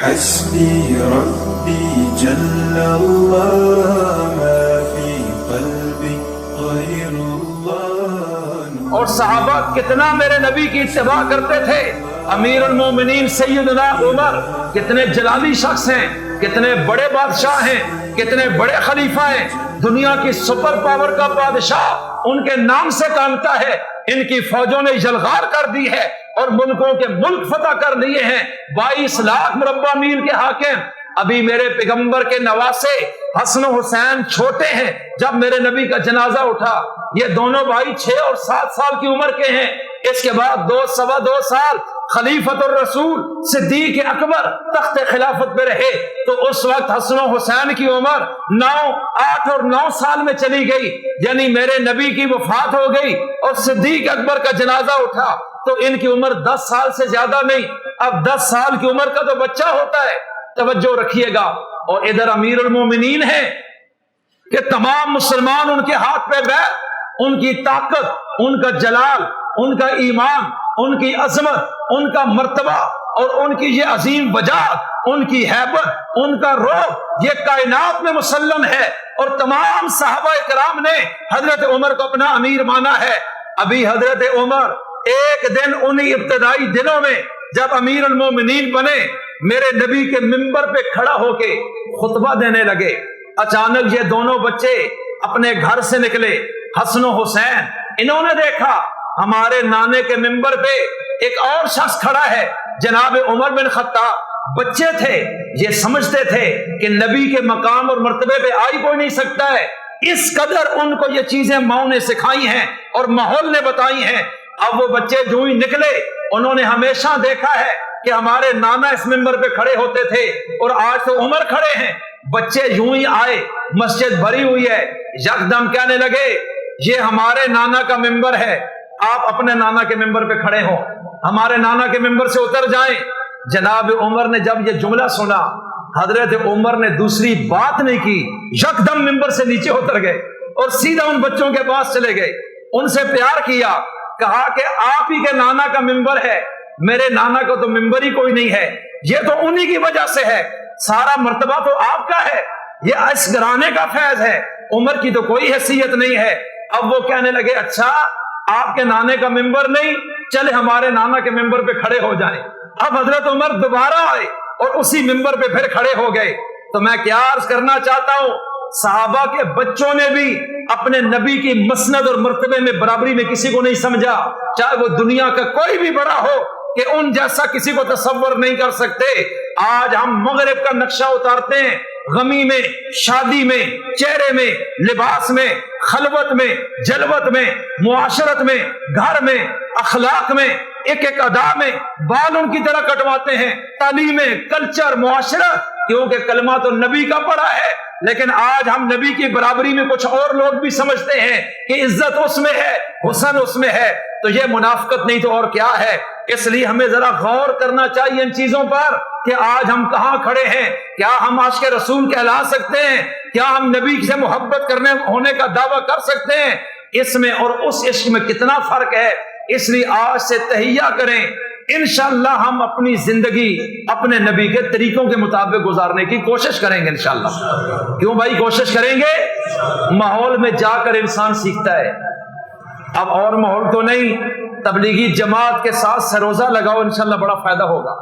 حسبي ربي جل الله ما في قلبي غير الله. اور صحابہ کتنا میرے نبی کی اتباع کرتے تھے. امیر المومنین سیدنا عمر کتنے جلالی شخص ہیں، کتنے بڑے بادشاہ ہیں، کتنے بڑے خلیفہ ہیں، دنیا کی سپر پاور کا بادشاہ ان کے نام سے کامتا ہے. ان کی فوجوں نے یلغار کر دی ہے اور ملکوں کے ملک فتح کر لیے ہیں. 22 لاکھ مربع میل کے حاکم. ابھی میرے پیغمبر کے نواسے حسن و حسین چھوٹے ہیں جب میرے نبی کا جنازہ اٹھا. یہ دونوں بھائی 6 اور 7 سال کی عمر کے ہیں. اس کے بعد 2 سال خلیفۃ الرسول صدیق اکبر تخت خلافت پہ رہے تو اس وقت حسن و حسین کی عمر 8 اور 9 سال میں چلی گئی. یعنی میرے نبی کی وفات ہو گئی اور صدیق اکبر کا جنازہ اٹھا تو ان کی عمر 10 سال سے زیادہ نہیں. اب 10 سال کی عمر کا تو بچہ ہوتا ہے. توجہ رکھیے گا. اور ادھر امیر المومنین ہے کہ تمام مسلمان ان کے ہاتھ پہ بیعت، ان کی طاقت، ان کا جلال، ان کا ایمان، ان کی عظمت، ان کا مرتبہ اور ان کی یہ عظیم وجاہت، ان کی ہیبت، ان کا رعب یہ کائنات میں مسلم ہے. اور تمام صحابہ کرام نے حضرت عمر کو اپنا امیر مانا ہے. ابھی حضرت عمر ایک دن انہی ابتدائی دنوں میں جب امیر المومنین بنے میرے نبی کے منبر پہ کھڑا ہو کے خطبہ دینے لگے. اچانک یہ دونوں بچے اپنے گھر سے نکلے. حسن و حسین انہوں نے دیکھا ہمارے نانے کے منبر پہ ایک اور شخص کھڑا ہے جناب عمر بن خطاب. بچے تھے، یہ سمجھتے تھے کہ نبی کے مقام اور مرتبے پہ آئی کوئی نہیں سکتا ہے. اس قدر ان کو یہ چیزیں ماؤں نے سکھائی ہیں اور ماحول نے بتائی ہیں. اب وہ بچے جو ہی نکلے انہوں نے ہمیشہ دیکھا ہے کہ ہمارے نانا اس منبر پہ کھڑے ہوتے تھے اور آج تو عمر کھڑے ہیں. بچے یوں ہی آئے، مسجد بھری ہوئی ہے، یکدم کہنے لگے یہ ہمارے نانا کا منبر ہے، آپ اپنے نانا کے منبر پہ کھڑے ہو، ہمارے نانا کے منبر سے اتر جائیں. جناب عمر نے جب یہ جملہ سنا حضرت عمر نے دوسری بات نہیں کی، یکدم منبر سے نیچے اتر گئے اور سیدھا ان بچوں کے پاس چلے گئے. ان سے پیار کیا، کہا کہ آپ ہی کے نانا کا منبر ہے، میرے نانا کو تو منبر ہی کوئی نہیں ہے، یہ تو انہی کی وجہ سے ہے، سارا مرتبہ تو آپ کا ہے، یہ اس گھرانے کا فیض ہے، عمر کی تو کوئی حیثیت نہیں ہے. اب وہ کہنے لگے اچھا آپ کے نانے کا منبر نہیں، چلے ہمارے نانا کے منبر پہ کھڑے ہو جائیں. اب حضرت عمر دوبارہ آئے اور اسی منبر پہ پھر کھڑے ہو گئے. تو میں کیا عرض کرنا چاہتا ہوں، صحابہ کے بچوں نے بھی اپنے نبی کی مسند اور مرتبے میں برابری میں کسی کو نہیں سمجھا، چاہے وہ دنیا کا کوئی بھی بڑا ہو، کہ ان جیسا کسی کو تصور نہیں کر سکتے. آج ہم مغرب کا نقشہ اتارتے ہیں، غمی میں، شادی میں، چہرے میں، لباس میں، خلوت میں، جلوت میں، معاشرت میں، گھر میں، اخلاق میں، ایک ایک ادا میں بال ان کی طرح کٹواتے ہیں. تعلیم، کلچر، معاشرت، کیونکہ کلمہ تو نبی کا پڑا ہے. لیکن آج ہم نبی کی برابری میں کچھ اور لوگ بھی سمجھتے ہیں کہ عزت اس میں ہے، حسن اس میں ہے. تو یہ منافقت نہیں تو اور کیا ہے. اس لیے ہمیں ذرا غور کرنا چاہیے ان چیزوں پر کہ آج ہم کہاں کھڑے ہیں. کیا ہم عاشق رسول کہلا سکتے ہیں؟ کیا ہم نبی سے محبت کرنے ہونے کا دعویٰ کر سکتے ہیں؟ اس میں اور اس عشق میں کتنا فرق ہے. اس لیے آج سے تہیہ کریں، انشاءاللہ ہم اپنی زندگی اپنے نبی کے طریقوں کے مطابق گزارنے کی کوشش کریں گے انشاءاللہ. کیوں بھائی کوشش کریں گے؟ ماحول میں جا کر انسان سیکھتا ہے. اب اور ماحول تو نہیں، تبلیغی جماعت کے ساتھ سروزہ لگاؤ، انشاءاللہ بڑا فائدہ ہوگا.